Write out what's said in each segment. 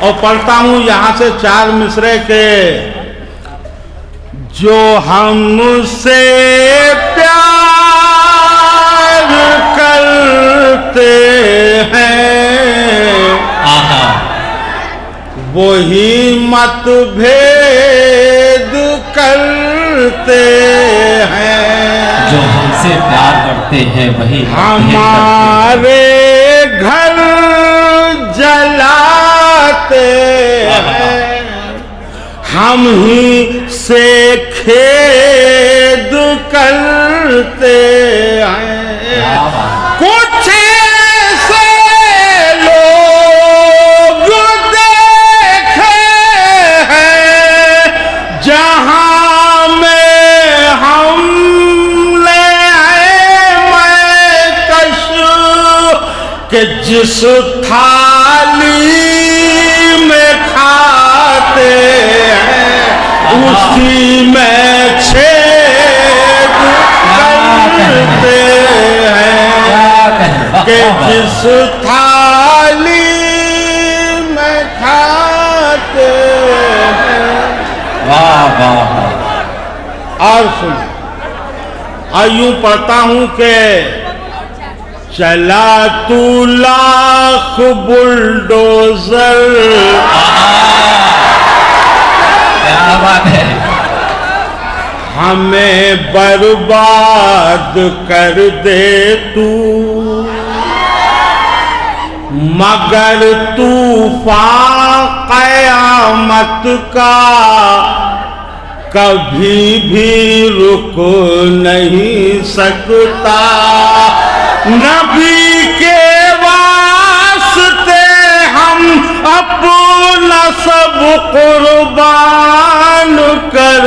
और पढ़ता हूं यहां से 4 मिसरे के। जो हमसे प्यार करते हैं वही मतभेद करते हैं। जो हमसे प्यार करते हैं वही हमारे घर जलाते हैं, हम ही से खेद करते हैं। कुछ ऐसे लोग देखे हैं जहां में हमने मैं कशु के जिस थाली में खाते हैं उसी में छेद करते हैं कि जिस थाली में खाते हैं। वाह वाह। और सुन, और यूं पढ़ता हूं कि चला तू लाख बुलडोजर। क्या बात है। हमें बर्बाद कर दे तू, मगर तूफान क़यामत का कभी भी रुक नहीं सकता। नबी के वास्ते हम अपना सब कुर्बान कर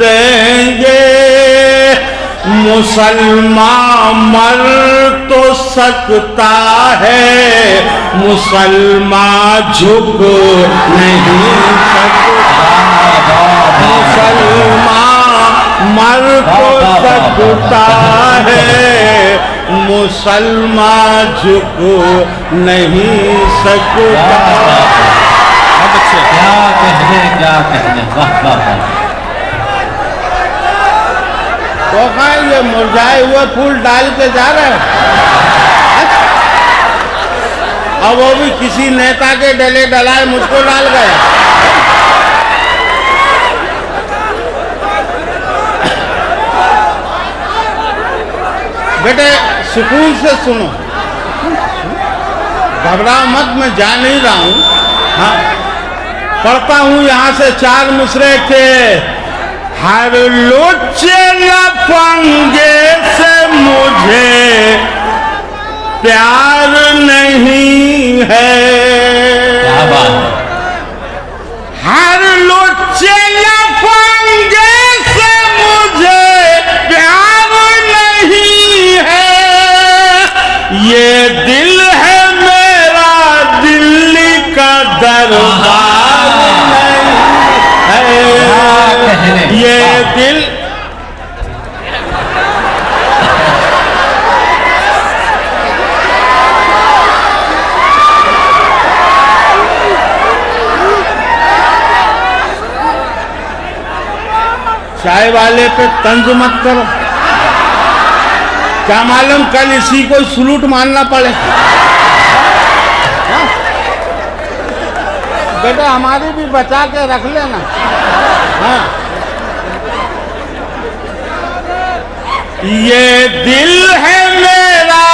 देंगे। मुसलमान मर तो सकता है, मुसलमान झुक नहीं सकता। मुसलमान मर तो सकता है, मुसलमान झुक नहीं सकता। क्या कहने क्या कहने। वाह वाह। तो कहा ये मुरझाए हुए फूल डाल के जा रहे हैं और वो भी किसी नेता के डले डलाए मुझको डाल गए। बेटे सुकून से सुनो, घबराओ मत, मैं जा नहीं रहा हूं। हाँ, पढ़ता हूं यहां से 4 मिसरे के। हर लुच्चे लफंगे से मुझे प्यार नहीं है। क्या बात है। हर लुच्चे लफंगे से मुझे प्यार नहीं है। ये दिल है मेरा दिल्ली का दरबार नहीं है। ये दिल चाय वाले पे तंज मत करो, क्या मालूम कल इसी को सलूट मानना पड़े। हाँ? बेटा हमारी भी बचा के रख लेना। हाँ, ये दिल है मेरा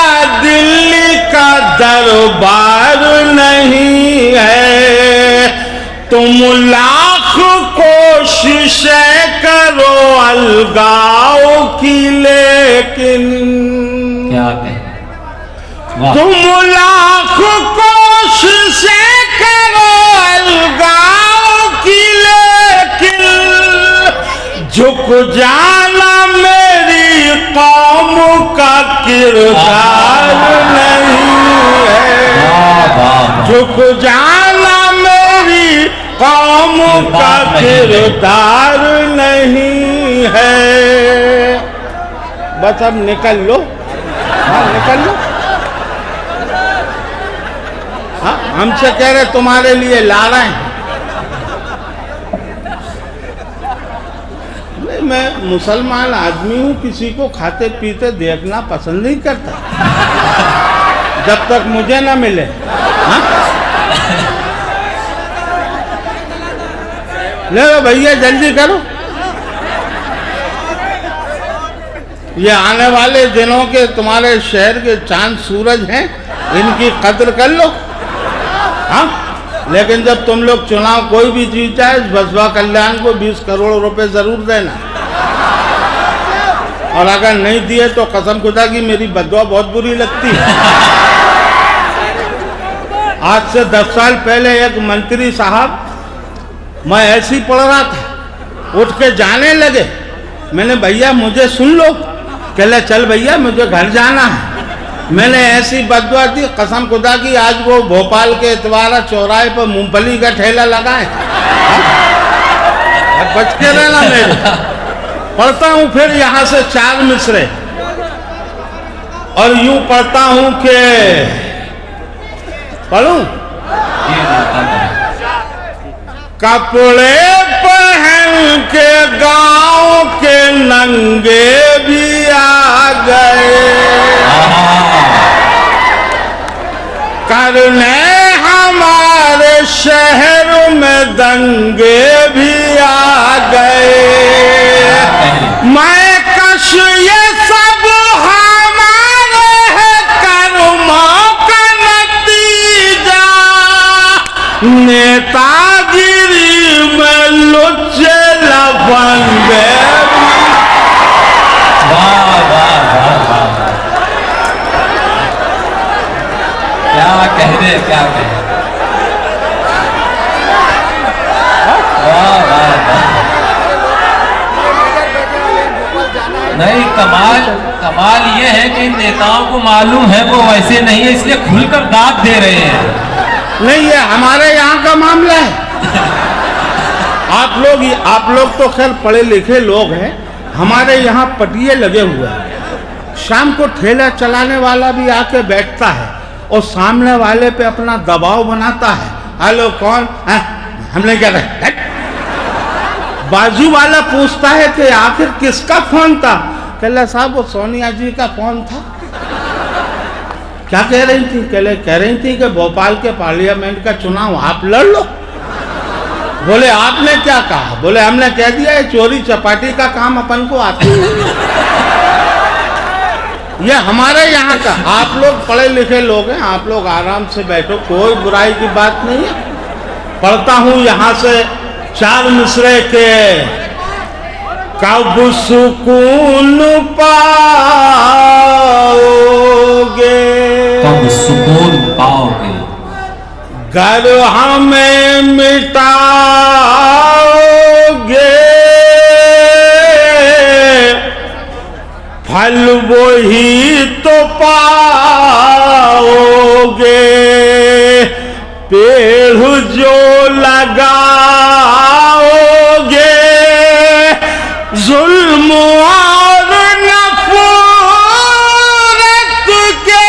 दिल्ली का दरबार नहीं है। तुम लाख कोशिशें करो अलगाओ की, लेकिन क्या कहें। तुम लाख कोशिशें करो अलगाओ की, लेकिन झुक जाना मेरी कौम का किरदार नहीं है। झुक जाना मेरी कौम का किरदार नहीं है। बस अब निकल लो। हाँ निकल लो। हाँ हमसे कह रहे तुम्हारे लिए ला रहे हैं। नहीं, मैं मुसलमान आदमी हूँ, किसी को खाते पीते देखना पसंद नहीं करता जब तक मुझे ना मिले। हाँ? ले लो भैया, जल्दी करो। ये आने वाले दिनों के तुम्हारे शहर के चांद सूरज हैं, इनकी कद्र कर लो। हाँ, लेकिन जब तुम लोग चुनाव कोई भी जीता है, बसपा कल्याण को 20 करोड़ रुपए जरूर देना, और अगर नहीं दिए तो कसम खुदा की मेरी बददुआ बहुत बुरी लगती है। आज से 10 साल पहले एक मंत्री साहब, मैं ऐसी पढ़ रहा था, उठ के जाने लगे। मैंने भैया मुझे सुन लो, कहले चल भैया मुझे घर जाना है। मैंने ऐसी बददुआ दी, कसम खुदा की आज वो भोपाल के इतवारा चौराहे पर मूंगफली का ठेला लगाए। बच के रहना मेरे। पढ़ता हूँ फिर यहाँ से 4 मिसरे, और यूं पढ़ता हूँ कि पढ़ूं। कपड़े पहन के गांव के नंगे भी आ गए, करने हमारे शहर में दंगे भी आ गए। मैं कश ये सब हमारे है कर्मों का नतीजा, नेतागिरी में लुच्चे लफंगे। वाह वाह वाह वाह, क्या कह रहे, क्या कह रहे। वाह वाह वाह। नहीं, कमाल ये है कि नेताओं को मालूम है वो वैसे नहीं है, इसलिए खुलकर दाद दे रहे हैं। नहीं, ये हमारे यहाँ का मामला है। आप लोग तो खैर पढ़े लिखे लोग हैं, हमारे यहाँ पटिये लगे हुए हैं। शाम को ठेला चलाने वाला भी आके बैठता है और सामने वाले पे अपना दबाव बनाता है। हेलो कौन है? हमने क्या कहा? बाजू वाला पूछता है कि आखिर किसका फोन था? कहला साहब वो सोनिया जी का फोन था। क्या कह रही थी? कह रही थी कि भोपाल के पार्लियामेंट का चुनाव आप लड़ लो। बोले आपने क्या कहा? बोले हमने कह दिया है चोरी चपाटी का काम अपन को आता है। ये हमारे यहाँ का। आप लोग पढ़े लिखे लोग हैं, आप लोग आराम से बैठो, कोई बुराई की बात नहीं है। पढ़ता हूँ यहाँ से 4 मिसरे के। कब सुकून पाओगे, कब सुकून पाओगे, घर हमें मिटाओगे, फल वही तो पाओगे, पेड़ जो लगाओगे, जुल्म और नफरत के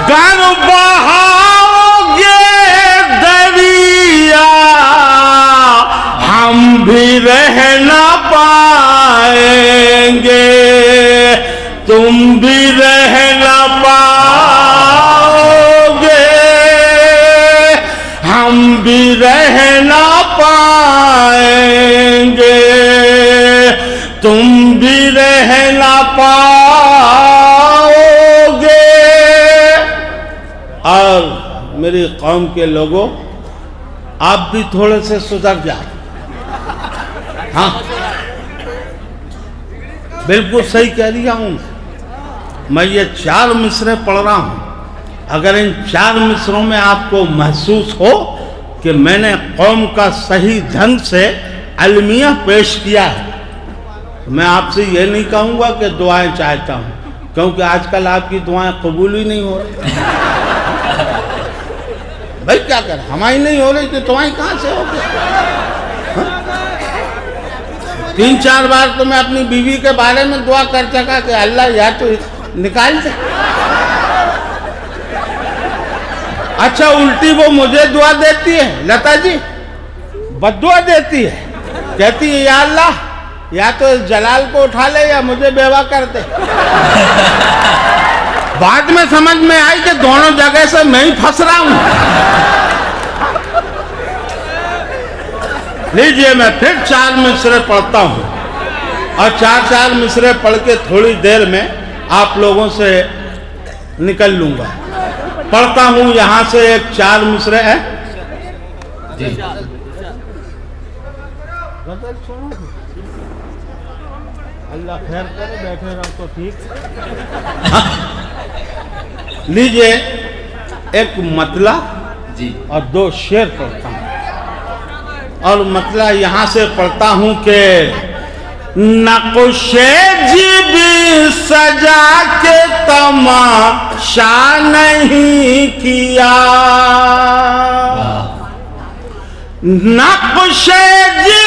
गर बहाओगे दरिया, हम भी रह ना पाएंगे, तुम भी रह ना पाओगे, हम भी रह ना पाएंगे, तुम भी रह ना पाओगे। और मेरी कौम के लोगों, आप भी थोड़े से सुधर जाओ। हाँ, बिल्कुल सही कह रहा हूं। मैं ये 4 मिसरे पढ़ रहा हूं। अगर इन 4 मिसरों में आपको महसूस हो कि मैंने कौम का सही ढंग से अलमिया पेश किया है, तो मैं आपसे ये नहीं कहूँगा कि दुआएं चाहता हूँ, क्योंकि आजकल आपकी दुआएं कबूल ही नहीं हो रही। भाई क्या कर, हमारी नहीं हो रही तो तुम्हारी कहाँ से होगी? 3-4 बार तो मैं अपनी बीवी के बारे में दुआ कर चुका कि अल्लाह या तो निकाल दे। अच्छा, उल्टी वो मुझे दुआ देती है, लता जी बद्दुआ देती है, कहती है या अल्लाह या तो इस जलाल को उठा ले या मुझे बेवा कर दे। बाद में समझ में आई कि दोनों जगह से मैं ही फंस रहा हूं। लीजिए, मैं फिर 4 मिसरे पढ़ता हूं और 4 मिसरे पढ़ के थोड़ी देर में आप लोगों से निकल लूंगा। पढ़ता हूं यहां से एक 4 मिसरे है जी। अल्लाह खैर करे, बैठे रहो तो ठीक। लीजिए, एक मतला जी और 2 शेर पढ़ता हूं। और मतला यहां से पढ़ता हूं कि नक्शे भी सजा के तमाशा नहीं किया, नक्शे भी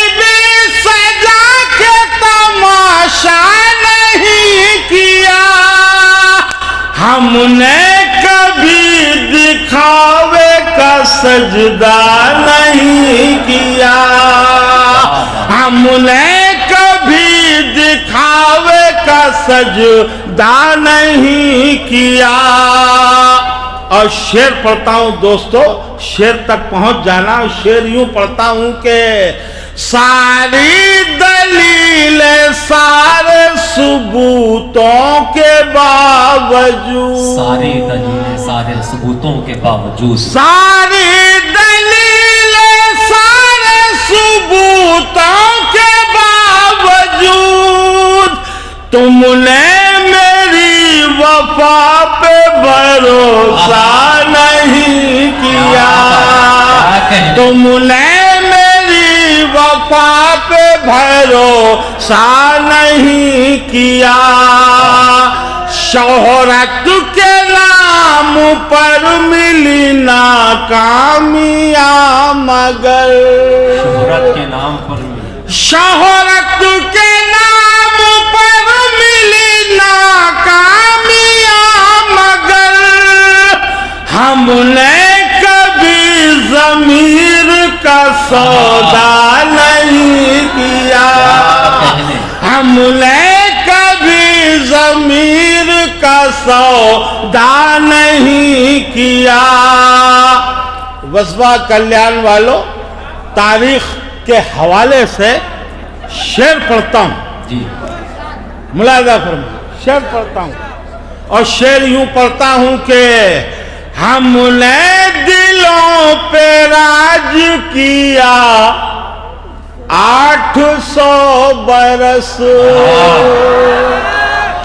सजा के तमाशा नहीं किया, हमने कभी दिखावे का सजदा नहीं किया, हमने कभी दिखावे का सजदा नहीं किया। और शेर पढ़ता हूं दोस्तों, शेर तक पहुंच जाना। शेर यूं पढ़ता हूं कि सारी दलील सारे सबूतों के बावजूद, सारी दलीलें सारे सबूतों के बावजूद, सारी दलील सारे सबूतों के बावजूद, तुमने मेरी वफा पे भरोसा नहीं किया, तुमने मेरी वफा पे भरोसा नहीं किया। शोहरत के नाम पर मिली नाकामियां मगर, शोहरत के नाम पर मिली, शोहरत के नाम पर मिली नाकामियां मगर, हमने कभी ज़मीर का सौदा नहीं किया, हमने कभी ज़मीर का सौदा नहीं किया। वस्वा कल्याण वालों, तारीख के हवाले से शेर पढ़ता हूं जी। मुलाजा फरमाइए, शेर पढ़ता हूं और शेर यूं पढ़ता हूं कि हमने दिलों पे राज किया 800 बरस,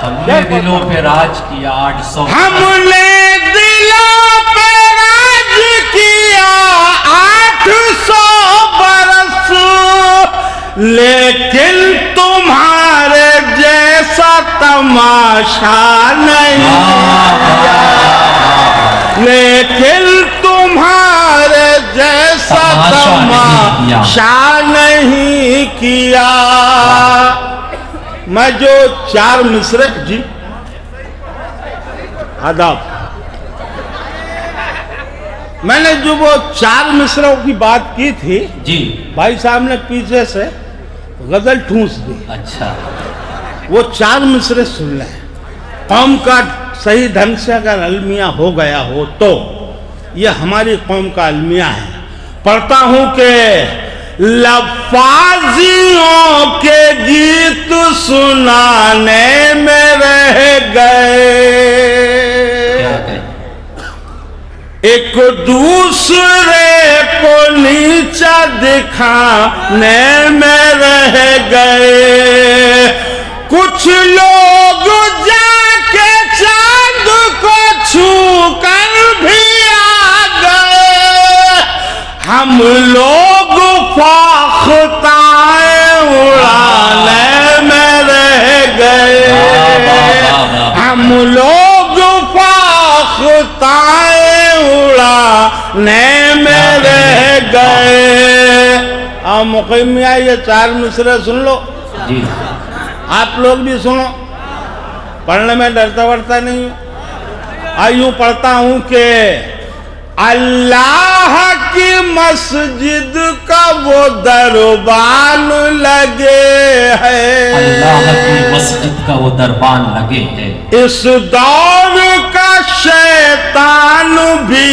हमने दिलों पे राज किया 800, हमने दिलों पे राज किया 800 बरस, लेकिन तुम्हारे जैसा तमाशा नहीं किया, लेकिन तुम्हारे जैसा तमाशा नहीं किया। मैं जो 4 मिसरे जी आदाब, मैंने जो वो 4 मिसरों की बात की थी जी, भाई साहब ने पीछे से गजल ठूंस दी। अच्छा, वो 4 मिसरे सुन लें। कौम का सही ढंग से अगर अलमिया हो गया हो तो ये हमारी कौम का अलमिया है। पढ़ता हूं कि लफाजियों के गीत सुनाने में रह गए, एक दूसरे को नीचा दिखाने में रह गए, कुछ लोग जाके चांद को छू कर भी आ गए, हम लोग फाख्ताएं उड़ाने में रह गए, हम लोग फाख्ताएं उड़ाने में रह गए। अब मुक़िमिया ये 4 मिसरे सुन लो। जी। आप लोग भी सुनो, पढ़ने में डरता वरता नहीं हूँ। यूं पढ़ता हूं कि अल्लाह की मस्जिद का वो दरबान लगे है, अल्लाह की मस्जिद का वो दरबान लगे है। इस दौर का शैतान भी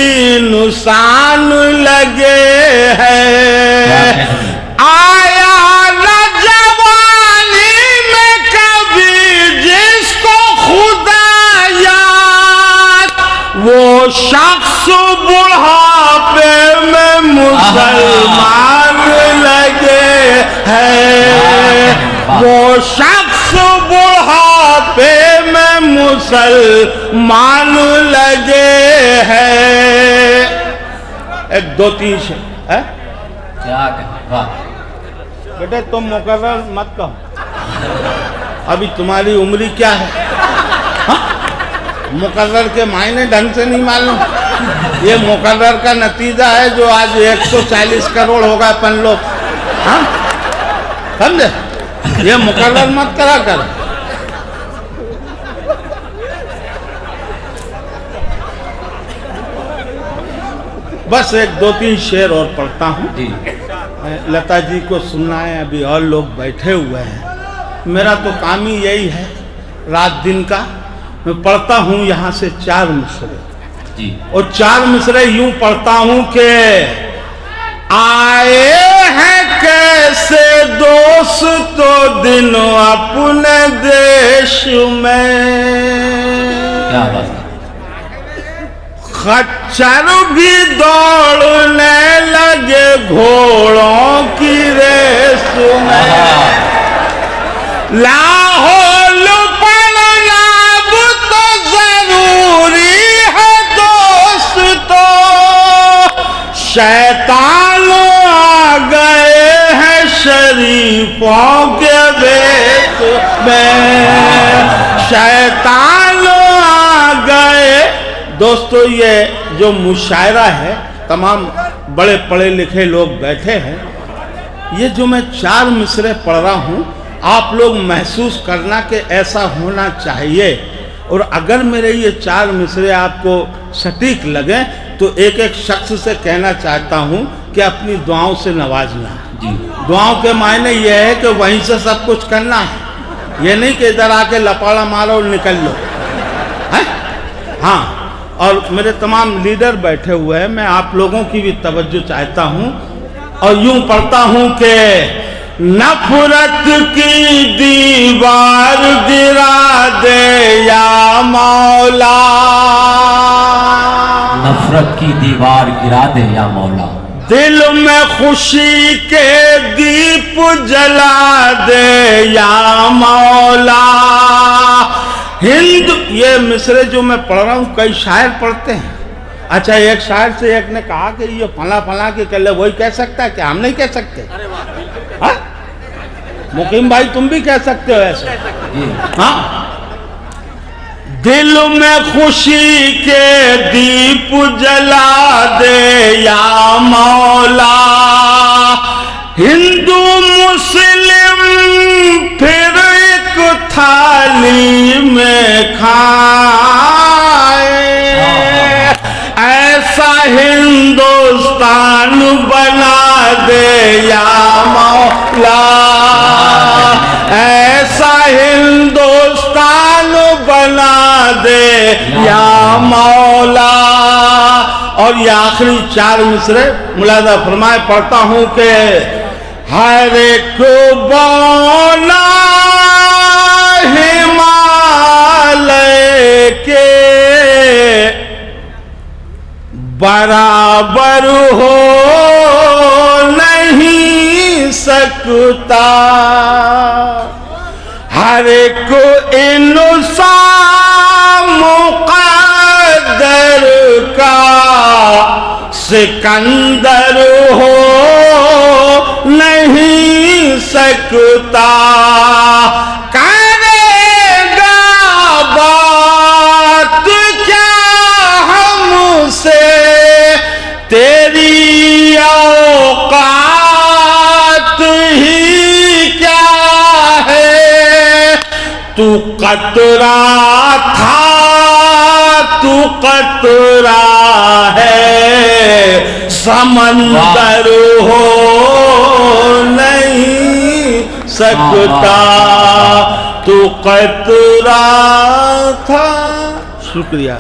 नुकसान लगे है। आया न जवानी में कभी जिसको खुदा याद, वो शख्स बुढ़ापे में मुसलमान लगे हैं। वो शख्स बुढ़ापे में मुसलमान लगे हैं। एक दो तीन है क्या वाह बेटे, तुम मुकर्रर मत कहो, अभी तुम्हारी उम्र क्या है? हाँ? मुकर्रर के मायने ढंग से नहीं मालूम। ये मुकर्रर का नतीजा है जो आज 140 करोड़ होगा अपन लोग। हाँ समझे? ये मुकर्रर मत करा कर। बस एक दो तीन शेर और पढ़ता हूँ। लता जी को सुनना है, अभी और लोग बैठे हुए हैं। मेरा तो काम ही यही है रात दिन का। मैं पढ़ता हूँ यहाँ से 4 मिसरे जी। और 4 मिसरे यूं पढ़ता हूँ कि आए हैं कैसे दोस्त तो दिन अपने देश में, क्या बात है। खच्चर भी दौड़ने लगे घोड़ों की रेस में, लाहौल पढ़ना तो जरूरी है दोस्तों, शैतान आ गए हैं शरीफों के बेच में, शैतान आ गए। दोस्तों ये जो मुशायरा है, तमाम बड़े पढ़े लिखे लोग बैठे हैं। ये जो मैं 4 मिसरे पढ़ रहा हूँ, आप लोग महसूस करना कि ऐसा होना चाहिए। और अगर मेरे ये 4 मिसरे आपको सटीक लगे तो एक एक शख्स से कहना चाहता हूँ कि अपनी दुआओं से नवाजना जी। दुआओं के मायने ये है कि वहीं से सब कुछ करना है, ये नहीं कि इधर आके लपाड़ा मारो और निकल लो है? हाँ, और मेरे तमाम लीडर बैठे हुए हैं, मैं आप लोगों की भी तवज्जो चाहता हूँ। और यूं पढ़ता हूँ कि नफरत की दीवार गिरा दे या मौला, नफरत की दीवार गिरा दे या मौला, दिल में खुशी के दीप जला दे या मौला। हिंद, ये मिसरे जो मैं पढ़ रहा हूँ कई शायर पढ़ते हैं। अच्छा, एक शायर से एक ने कहा कि ये फला फला के कह ले, वही कह सकता है, क्या हम नहीं कह सकते? हाँ? मुकीम भाई तुम भी कह सकते हो ऐसे? हाँ, दिल में खुशी के दीप जला दे या मौला, हिंदू मुस्लिम फिर एक थाली में खाए, ऐसा हिंदुस्तान बना दे या मौला, ऐसा हिंदुस्तान बना दे या मौला। और ये आखिरी 4 मिसरे मुलादा फरमाए, पढ़ता हूँ कि हर एक बौना हिमालय के बराबर हो नहीं सकता, हर एक इंसान मुक़द्दर का सिकंदर हो नहीं सकता, करेगा बात क्या हमसे तेरी औकात ही क्या तू कतरा था, तू कतरा है, समंदर हो नहीं सकता, तू कतरा था। शुक्रिया।